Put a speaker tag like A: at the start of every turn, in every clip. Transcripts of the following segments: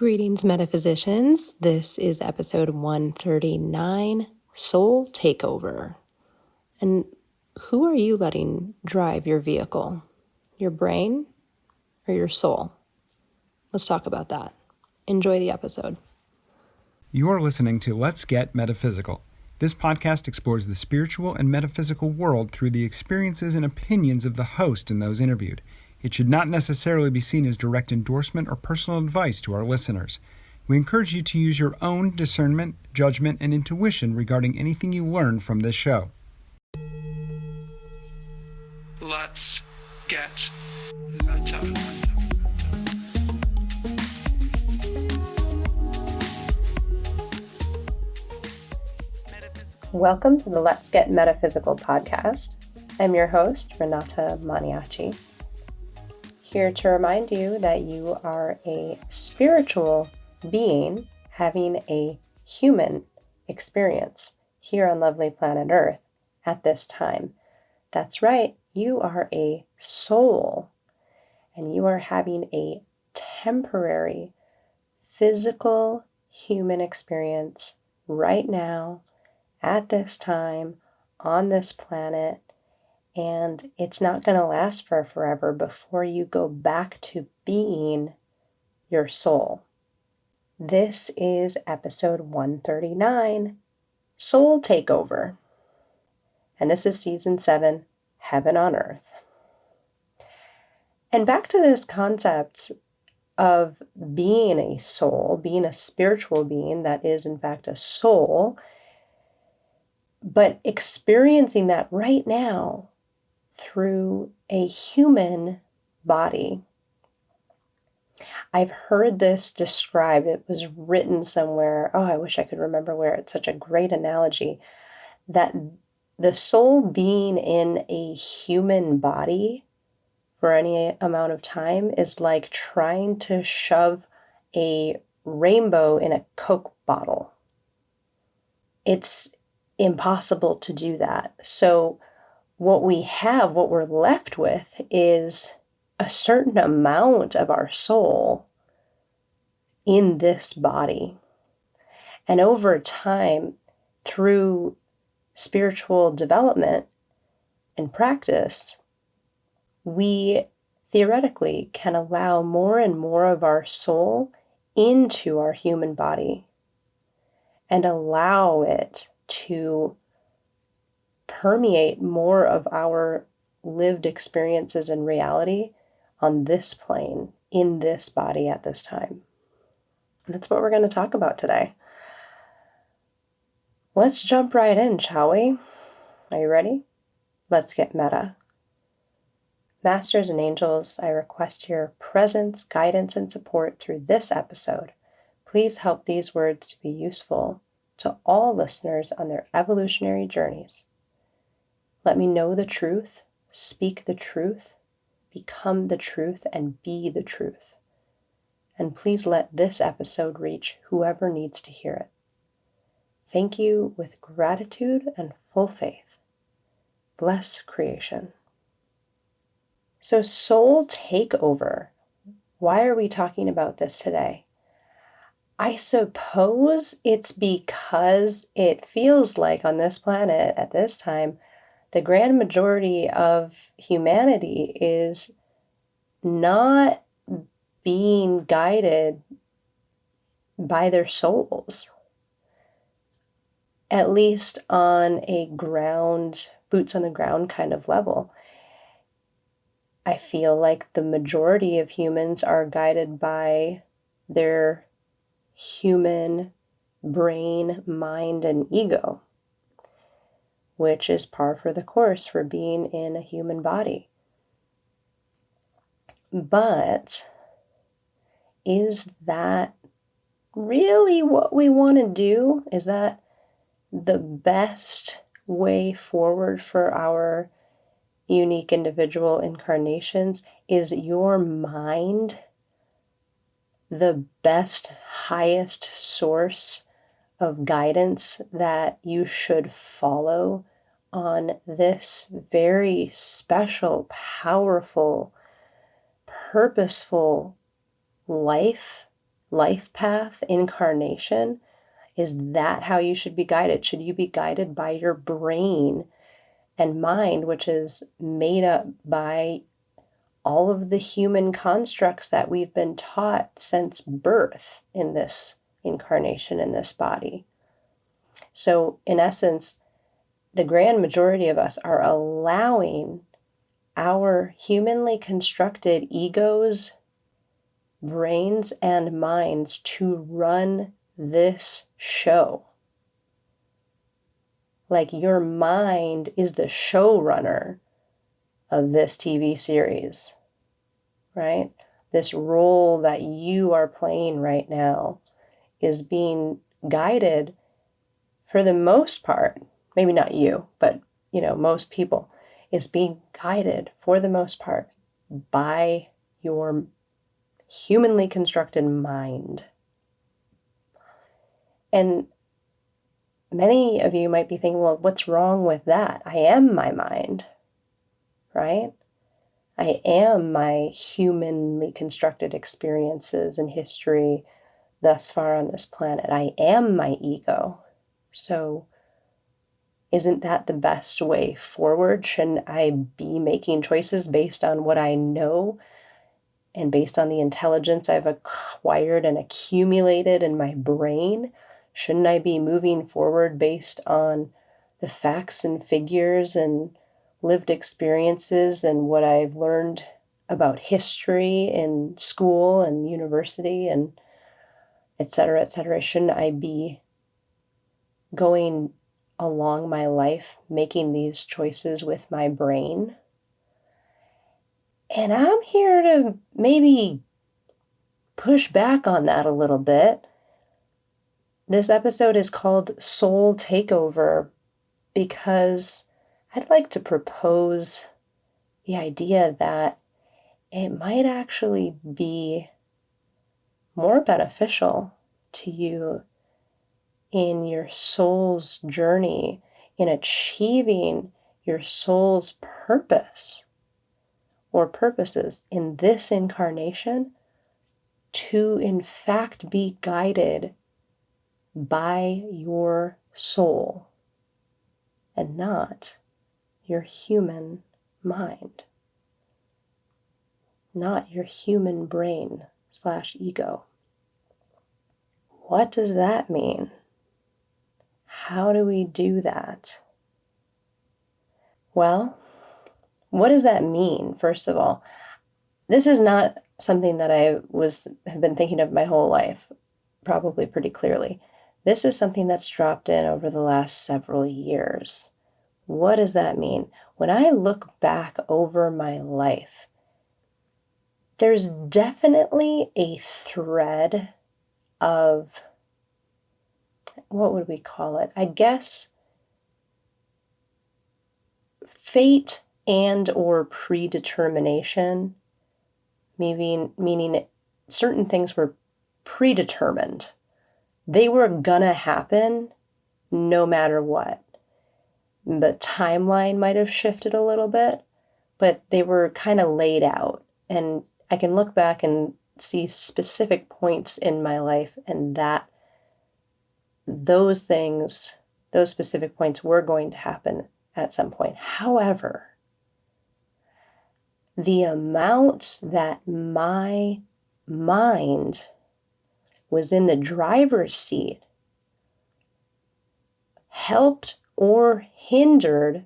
A: Greetings, metaphysicians. This is episode 139, Soul Takeover. And who are you letting drive your vehicle? Your brain or your soul? Let's talk about that. Enjoy the episode.
B: You're listening to Let's Get Metaphysical. This podcast explores the spiritual and metaphysical world through the experiences and opinions of the host and those interviewed. It should not necessarily be seen as direct endorsement or personal advice to our listeners. We encourage you to use your own discernment, judgment, and intuition regarding anything you learn from this show.
C: Let's get meta.
A: Welcome to the Let's Get Metaphysical podcast. I'm your host, Renata Maniaci. Here to remind you that you are a spiritual being having a human experience here on lovely planet Earth at this time. That's right, you are a soul, and you are having a temporary physical human experience right now at this time on this planet. And it's not going to last for forever before you go back to being your soul. This is episode 139, Soul Takeover. And this is season 7, Heaven on Earth. And back to this concept of being a soul, being a spiritual being that is in fact a soul, but experiencing that right now through a human body. I've heard this described. It was written somewhere. Oh, I wish I could remember where. It's such a great analogy that the soul being in a human body for any amount of time is like trying to shove a rainbow in a Coke bottle. It's impossible to do that. So what we're left with is a certain amount of our soul in this body. And over time, through spiritual development and practice, we theoretically can allow more and more of our soul into our human body and allow it to permeate more of our lived experiences and reality on this plane, in this body at this time. And that's what we're going to talk about today. Let's jump right in, shall we? Are you ready? Let's get meta. Masters and angels, I request your presence, guidance, and support through this episode. Please help these words to be useful to all listeners on their evolutionary journeys. Let me know the truth, speak the truth, become the truth, and be the truth. And please let this episode reach whoever needs to hear it. Thank you with gratitude and full faith. Bless creation. So, soul takeover. Why are we talking about this today? I suppose it's because it feels like on this planet at this time, the grand majority of humanity is not being guided by their souls, at least on a boots on the ground kind of level. I feel like the majority of humans are guided by their human brain, mind, and ego, which is par for the course for being in a human body. But is that really what we want to do? Is that the best way forward for our unique individual incarnations? Is your mind the best, highest source of guidance that you should follow on this very special, powerful, purposeful life life path, incarnation, is that how you should be guided? Should you be guided by your brain and mind, which is made up by all of the human constructs that we've been taught since birth in this incarnation, in this body? So, in essence, the grand majority of us are allowing our humanly constructed egos, brains, and minds to run this show. Like your mind is the showrunner of this TV series, right? This role that you are playing right now is being guided, for the most part, maybe not you, but most people, is being guided for the most part by your humanly constructed mind. And many of you might be thinking, well, what's wrong with that? I am my mind, right? I am my humanly constructed experiences and history thus far on this planet. I am my ego. So isn't that the best way forward? Shouldn't I be making choices based on what I know and based on the intelligence I've acquired and accumulated in my brain? Shouldn't I be moving forward based on the facts and figures and lived experiences and what I've learned about history in school and university and et cetera, et cetera? Shouldn't I be going along my life making these choices with my brain? And I'm here to maybe push back on that a little bit. This episode is called Soul Takeover because I'd like to propose the idea that it might actually be more beneficial to you in your soul's journey, in achieving your soul's purpose or purposes in this incarnation, to in fact be guided by your soul and not your human mind, not your human brain / ego. What does that mean? How do we do that? Well, what does that mean? First of all, this is not something that I have been thinking of my whole life, probably pretty clearly. This is something that's dropped in over the last several years. What does that mean? When I look back over my life, there's definitely a thread of, what would we call it? I guess fate and or predetermination, meaning certain things were predetermined. They were gonna happen no matter what. The timeline might have shifted a little bit, but they were kind of laid out. And I can look back and see specific points in my life and that those things, those specific points were going to happen at some point. However, the amount that my mind was in the driver's seat helped or hindered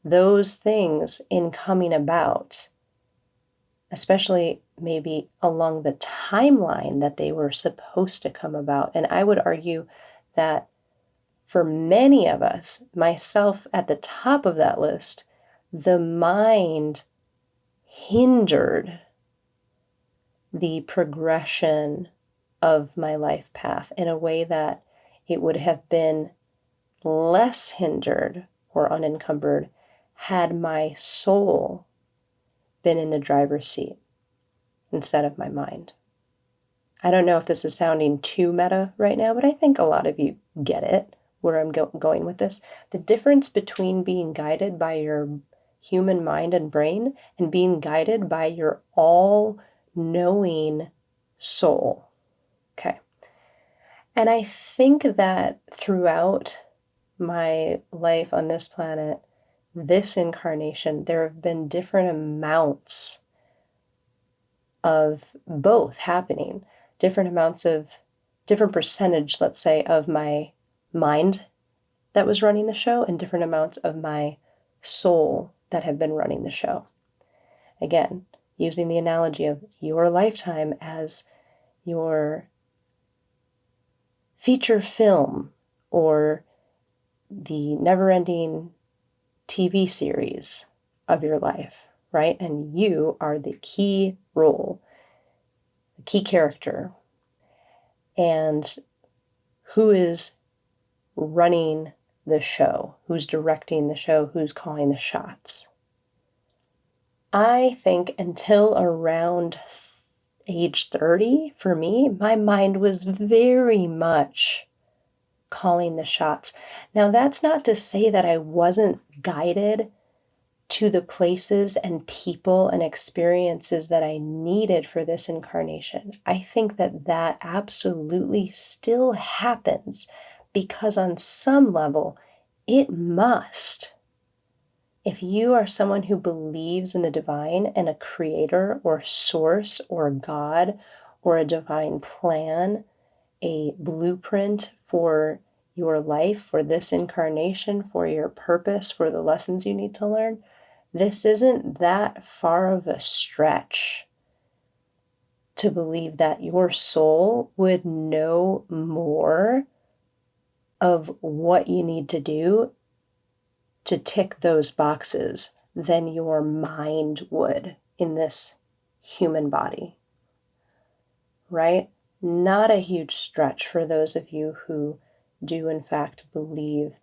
A: those things in coming about, especially maybe along the timeline that they were supposed to come about. And I would argue that for many of us, myself at the top of that list, the mind hindered the progression of my life path in a way that it would have been less hindered or unencumbered had my soul been in the driver's seat instead of my mind. I don't know if this is sounding too meta right now, but I think a lot of you get it, where I'm going with this. The difference between being guided by your human mind and brain and being guided by your all-knowing soul. Okay. And I think that throughout my life on this planet, this incarnation, there have been different amounts of both happening, different amounts of, different percentage, let's say, of my mind that was running the show and different amounts of my soul that have been running the show. Again, using the analogy of your lifetime as your feature film or the never-ending TV series of your life, right? And you are the key role, the key character. And who is running the show? Who's directing the show? Who's calling the shots? I think until around age 30, for me, my mind was very much calling the shots. Now, that's not to say that I wasn't guided to the places and people and experiences that I needed for this incarnation. I think that that absolutely still happens because on some level, it must. If you are someone who believes in the divine and a creator or source or God or a divine plan, a blueprint for your life, for this incarnation, for your purpose, for the lessons you need to learn, this isn't that far of a stretch to believe that your soul would know more of what you need to do to tick those boxes than your mind would in this human body, right? Not a huge stretch for those of you who do in fact believe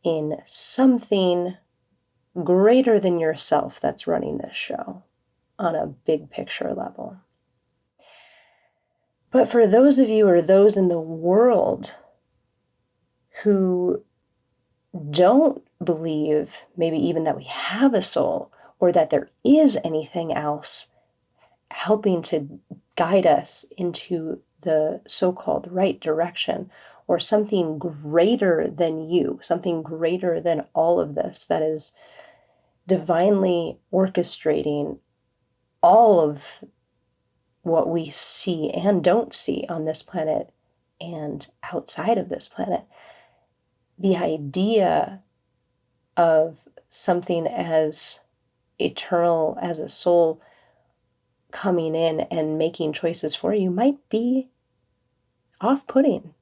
A: in something greater than yourself that's running this show on a big picture level. But for those of you or those in the world who don't believe maybe even that we have a soul or that there is anything else helping to guide us into the so-called right direction, or something greater than you, something greater than all of this that is divinely orchestrating all of what we see and don't see on this planet and outside of this planet. The idea of something as eternal as a soul coming in and making choices for you might be off-putting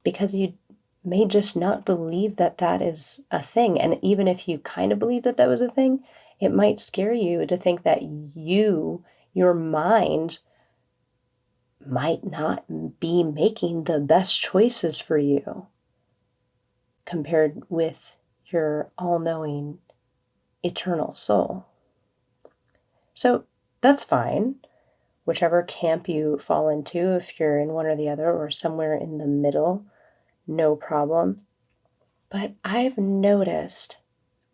A: because you may just not believe that that is a thing. And even if you kind of believe that that was a thing, it might scare you to think that your mind, might not be making the best choices for you compared with your all-knowing eternal soul. So that's fine, whichever camp you fall into, if you're in one or the other or somewhere in the middle, no problem. But I've noticed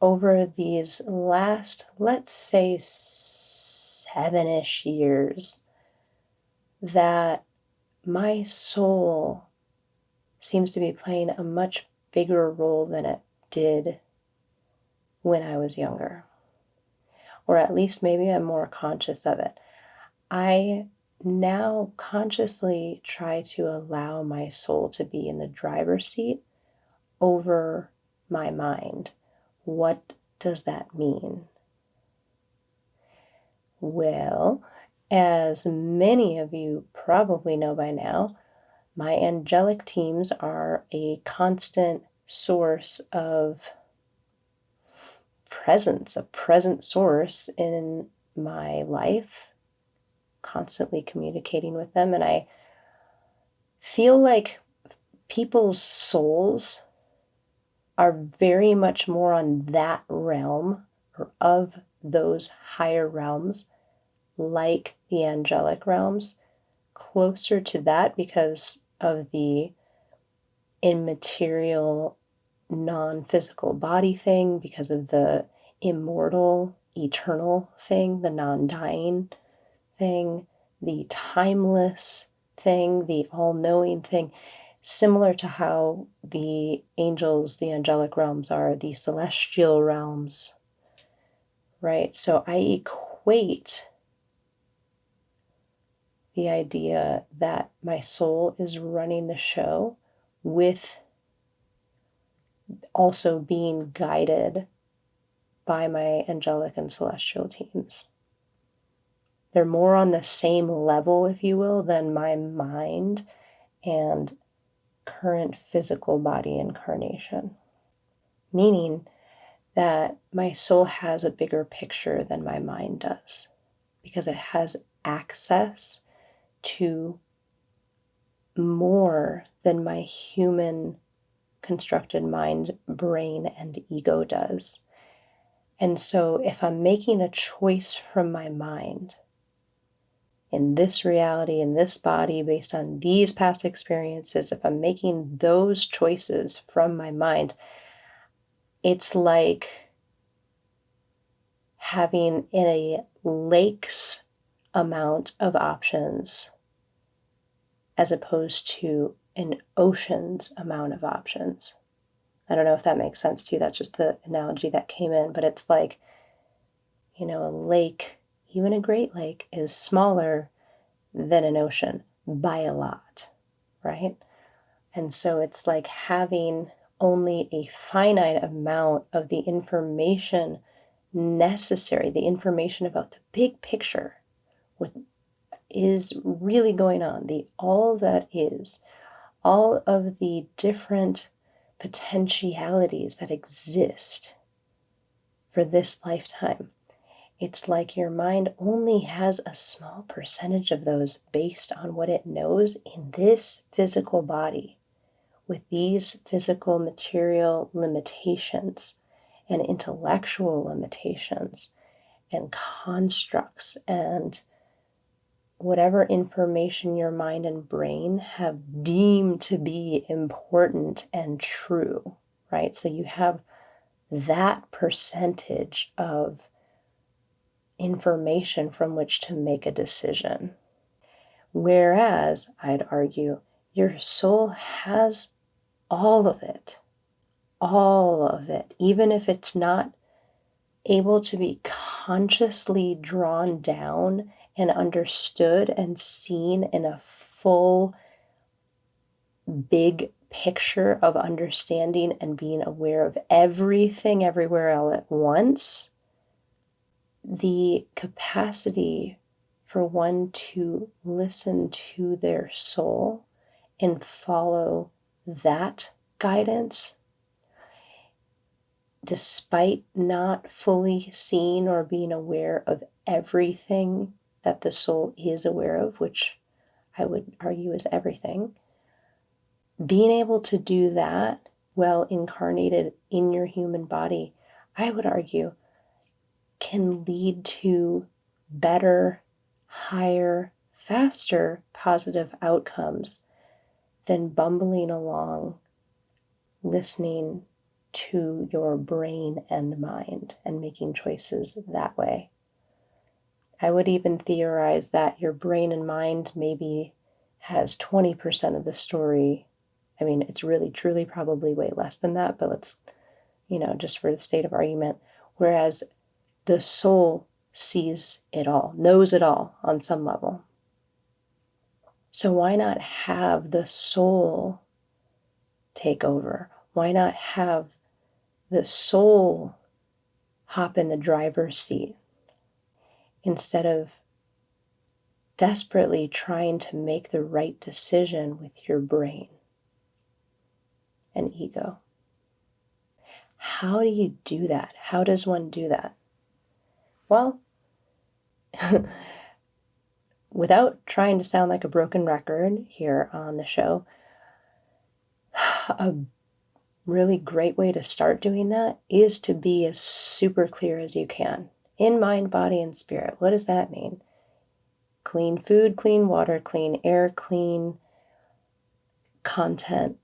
A: over these last, let's say, 7-ish years, that my soul seems to be playing a much bigger role than it did when I was younger. Or at least maybe I'm more conscious of it. I now consciously try to allow my soul to be in the driver's seat over my mind. What does that mean? Well, as many of you probably know by now, my angelic teams are a constant source of presence, a present source in my life, constantly communicating with them. And I feel like people's souls are very much more on that realm or of those higher realms, like the angelic realms, closer to that because of the immaterial, non-physical body thing, because of the immortal, eternal thing, the non-dying thing, the timeless thing, the all-knowing thing, similar to how the angels, the angelic realms are, the celestial realms, right? So I equate the idea that my soul is running the show with also being guided by my angelic and celestial teams. They're more on the same level, if you will, than my mind and current physical body incarnation. Meaning that my soul has a bigger picture than my mind does, because it has access to more than my human constructed mind, brain, and ego does. And so if I'm making a choice from my mind in this reality, in this body, based on these past experiences, if I'm making those choices from my mind, it's like having a lake's amount of options as opposed to an ocean's amount of options. I don't know if that makes sense to you. That's just the analogy that came in, but it's like, a lake, even a Great Lake, is smaller than an ocean by a lot, right? And so it's like having only a finite amount of the information necessary, the information about the big picture, what is really going on, the all that is, all of the different potentialities that exist for this lifetime. It's like your mind only has a small percentage of those based on what it knows in this physical body, with these physical material limitations and intellectual limitations and constructs and whatever information your mind and brain have deemed to be important and true, right? So you have that percentage of information from which to make a decision. Whereas, I'd argue, your soul has all of it, even if it's not able to be consciously drawn down and understood and seen in a full, big picture of understanding and being aware of everything everywhere all at once. The capacity for one to listen to their soul and follow that guidance, despite not fully seeing or being aware of everything that the soul is aware of, which I would argue is everything, being able to do that while incarnated in your human body, I would argue, can lead to better, higher, faster positive outcomes than bumbling along, listening to your brain and mind and making choices that way. I would even theorize that your brain and mind maybe has 20% of the story. I mean, it's really, truly probably way less than that, but let's, just for the sake of argument, whereas the soul sees it all, knows it all on some level. So why not have the soul take over? Why not have the soul hop in the driver's seat instead of desperately trying to make the right decision with your brain and ego? How do you do that? How does one do that? Well, without trying to sound like a broken record here on the show, a really great way to start doing that is to be as super clear as you can in mind, body, and spirit. What does that mean? Clean food, clean water, clean air, clean content,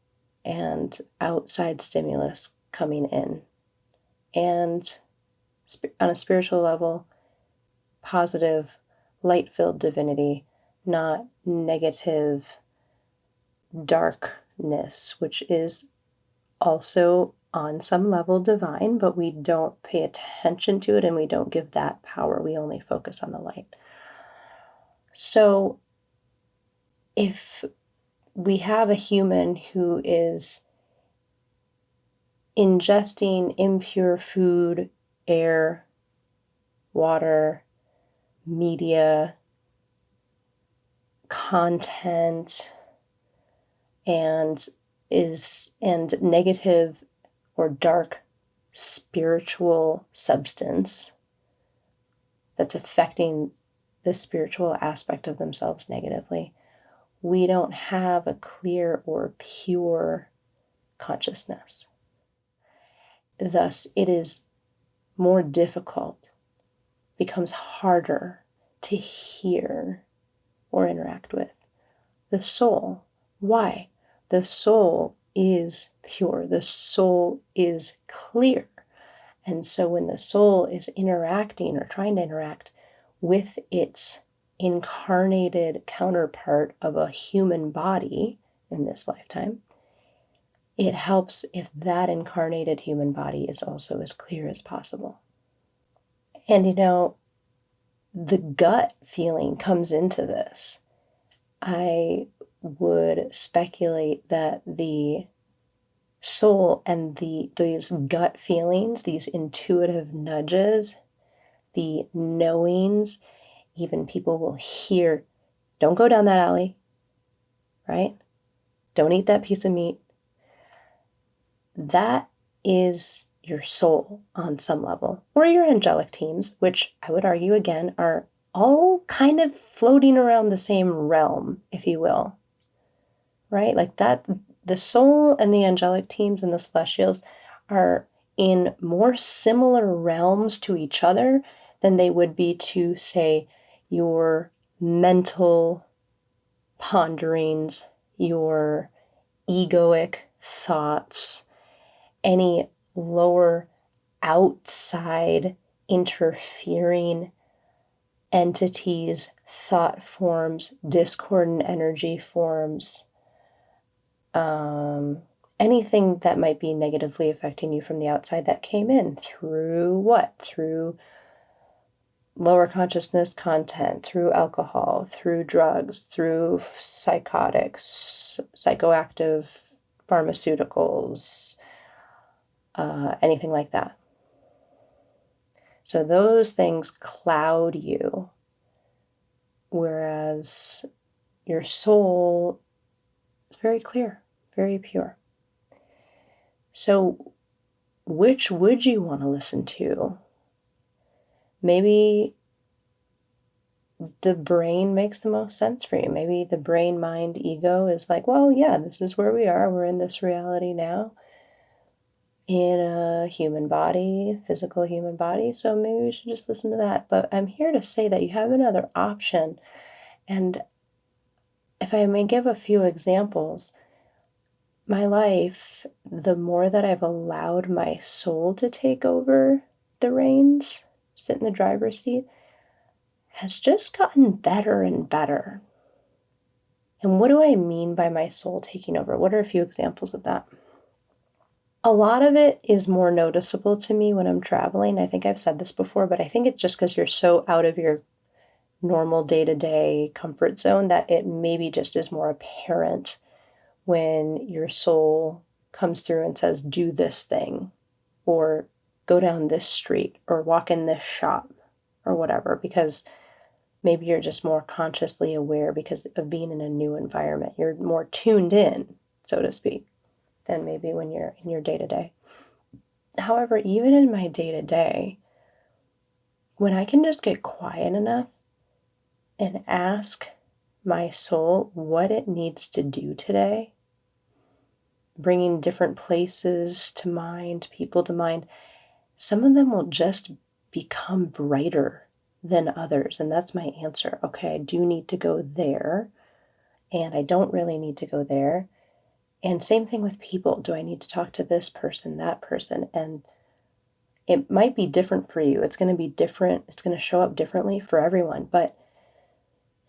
A: and outside stimulus coming in. And on a spiritual level, positive, light-filled divinity not negative darkness, which is also on some level divine, but we don't pay attention to it and we don't give that power. We only focus on the light. So if we have a human who is ingesting impure food, air, water, media, content, and negative or dark spiritual substance that's affecting the spiritual aspect of themselves negatively, we don't have a clear or pure consciousness. Thus, it is more difficult, becomes harder to hear or interact with the soul. Why? The soul is pure. The soul is clear. And so when the soul is interacting or trying to interact with its incarnated counterpart of a human body in this lifetime, it helps if that incarnated human body is also as clear as possible. And the gut feeling comes into this. I would speculate that the soul and these gut feelings, these intuitive nudges, the knowings, even people will hear, don't go down that alley, right? Don't eat that piece of meat. That is your soul on some level, or your angelic teams, which I would argue again are all kind of floating around the same realm, if you will, right? Like that, the soul and the angelic teams and the celestials are in more similar realms to each other than they would be to, say, your mental ponderings, your egoic thoughts, any lower outside interfering entities, thought forms, discordant energy forms, anything that might be negatively affecting you from the outside that came in through what? Through lower consciousness content, through alcohol, through drugs, through psychotics, psychoactive pharmaceuticals, anything like that. So those things cloud you, whereas your soul is very clear, very pure. So which would you want to listen to? Maybe the brain makes the most sense for you. Maybe the brain, mind, ego is like, well, yeah, this is where we are. We're in this reality now, in a human body, physical human body. So maybe we should just listen to that. But I'm here to say that you have another option. And if I may give a few examples, my life, the more that I've allowed my soul to take over the reins, sit in the driver's seat, has just gotten better and better. And what do I mean by my soul taking over? What are a few examples of that? A lot of it is more noticeable to me when I'm traveling. I think I've said this before, but I think it's just because you're so out of your normal day-to-day comfort zone that it maybe just is more apparent when your soul comes through and says, do this thing, or go down this street, or walk in this shop, or whatever, because maybe you're just more consciously aware because of being in a new environment. You're more tuned in, so to speak, than maybe when you're in your day-to-day. However, even in my day-to-day, when I can just get quiet enough and ask my soul what it needs to do today, bringing different places to mind, people to mind, some of them will just become brighter than others. And that's my answer. Okay, I do need to go there, and I don't really need to go there. And same thing with people. Do I need to talk to this person, that person? And it might be different for you. It's going to be different. It's going to show up differently for everyone. But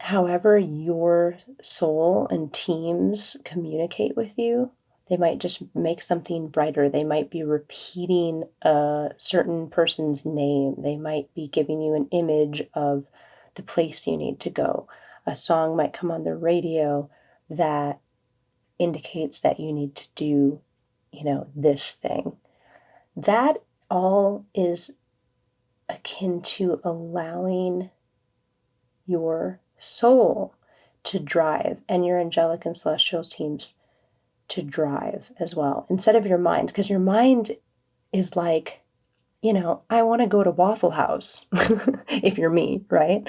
A: however your soul and teams communicate with you, they might just make something brighter. They might be repeating a certain person's name. They might be giving you an image of the place you need to go. A song might come on the radio that indicates that you need to do, this thing. That all is akin to allowing your soul to drive and your angelic and celestial teams to drive as well, instead of your mind. Because your mind is like, I want to go to Waffle House, if you're me, right?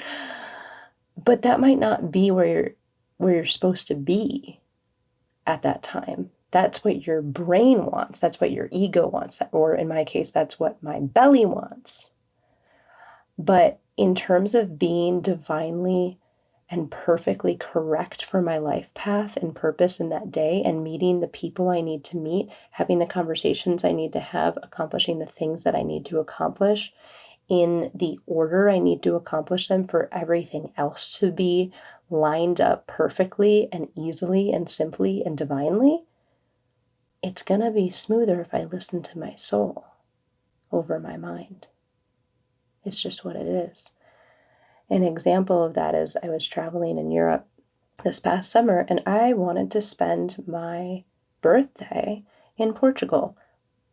A: But that might not be where you're supposed to be at that time. That's what your brain wants. That's what your ego wants. Or in my case, that's what my belly wants. But in terms of being divinely and perfectly correct for my life path and purpose in that day, and meeting the people I need to meet, having the conversations I need to have, accomplishing the things that I need to accomplish in the order I need to accomplish them for everything else to be lined up perfectly and easily and simply and divinely, it's going to be smoother if I listen to my soul over my mind. It's just what it is. An example of that is I was traveling in Europe this past summer, and I wanted to spend my birthday in Portugal.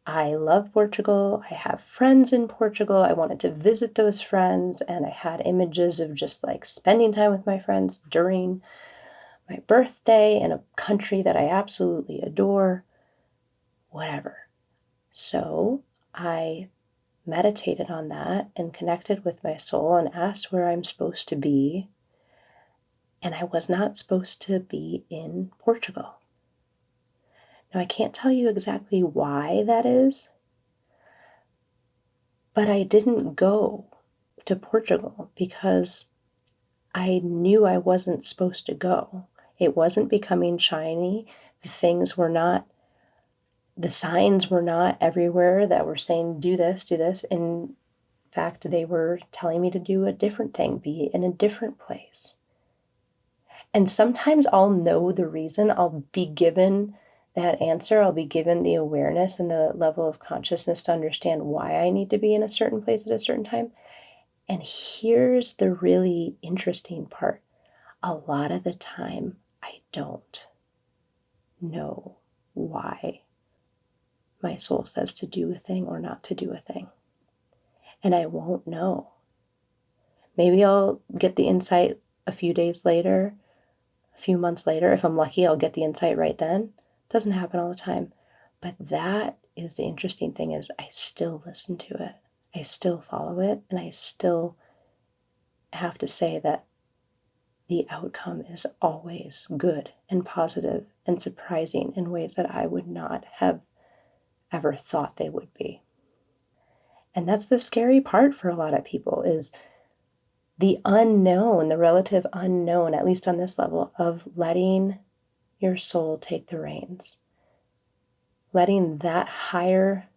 A: I love Portugal. I have friends in Portugal. I wanted to visit those friends, and I had images of just like spending time with my friends during my birthday in a country that I absolutely adore, whatever. So I meditated on that and connected with my soul and asked where I'm supposed to be. And I was not supposed to be in Portugal. Now, I can't tell you exactly why that is, but I didn't go to Portugal because I knew I wasn't supposed to go. It wasn't becoming shiny. The signs were not everywhere that were saying, do this, do this. In fact, they were telling me to do a different thing, be in a different place. And sometimes I'll know the reason. I'll be given that answer. I'll be given the awareness and the level of consciousness to understand why I need to be in a certain place at a certain time. And here's the really interesting part. A lot of the time, I don't know why my soul says to do a thing or not to do a thing. And I won't know. Maybe I'll get the insight a few days later, a few months later. If I'm lucky, I'll get the insight right then. It doesn't happen all the time. But that is the interesting thing, is I still listen to it. I still follow it. And I still have to say that the outcome is always good and positive and surprising in ways that I would not have ever thought they would be. And that's the scary part for a lot of people, is the unknown, the relative unknown, at least on this level, of letting your soul take the reins. Letting that higher,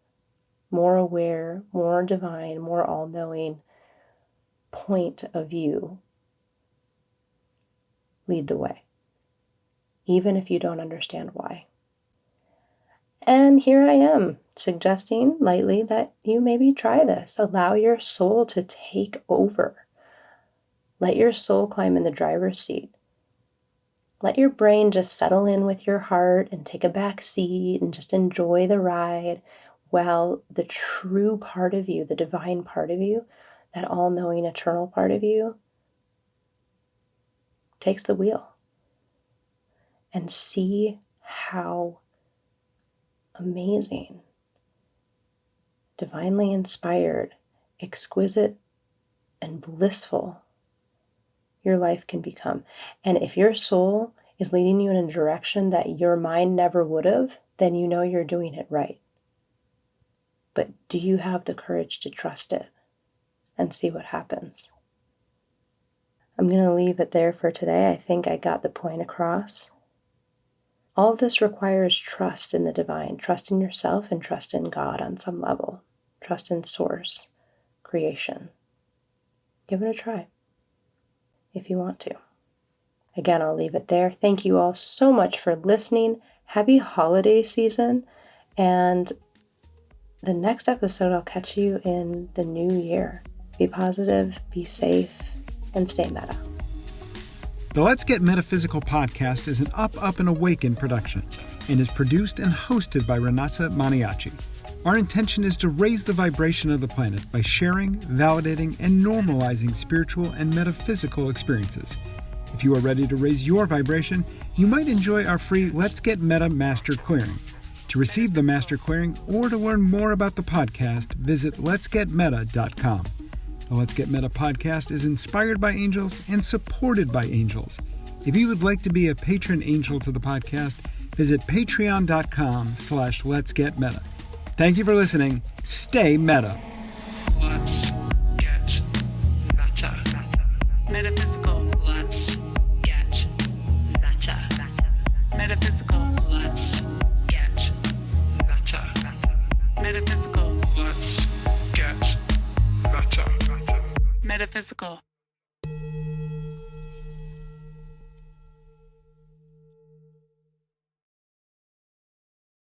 A: more aware, more divine, more all-knowing point of view lead the way, even if you don't understand why. And here I am, suggesting lightly that you maybe try this. Allow your soul to take over. Let your soul climb in the driver's seat. Let your brain just settle in with your heart and take a back seat and just enjoy the ride, while the true part of you, the divine part of you, that all-knowing eternal part of you, takes the wheel. And see how amazing, divinely inspired, exquisite, and blissful your life can become. And if your soul is leading you in a direction that your mind never would have, then you know you're doing it right. But do you have the courage to trust it and see what happens? I'm going to leave it there for today. I think I got the point across. All of this requires trust in the divine, trust in yourself, and trust in God on some level. Trust in source, creation. Give it a try if you want to. Again, I'll leave it there. Thank you all so much for listening. Happy holiday season. And the next episode, I'll catch you in the new year. Be positive, be safe, and stay meta.
B: The Let's Get Metaphysical podcast is an Up and Awaken production and is produced and hosted by Renata Maniaci. Our intention is to raise the vibration of the planet by sharing, validating, and normalizing spiritual and metaphysical experiences. If you are ready to raise your vibration, you might enjoy our free Let's Get Meta Master Clearing. To receive the Master Clearing or to learn more about the podcast, visit letsgetmeta.com. The Let's Get Meta podcast is inspired by angels and supported by angels. If you would like to be a patron angel to the podcast, visit patreon.com/letsgetmeta. Thank you for listening. Stay meta.
C: Let's get meta.
D: Metaphysical.
C: Let's get meta.
D: Metaphysical.
C: Let's get meta.
D: Metaphysical.
C: Let's get meta.
D: Metaphysical.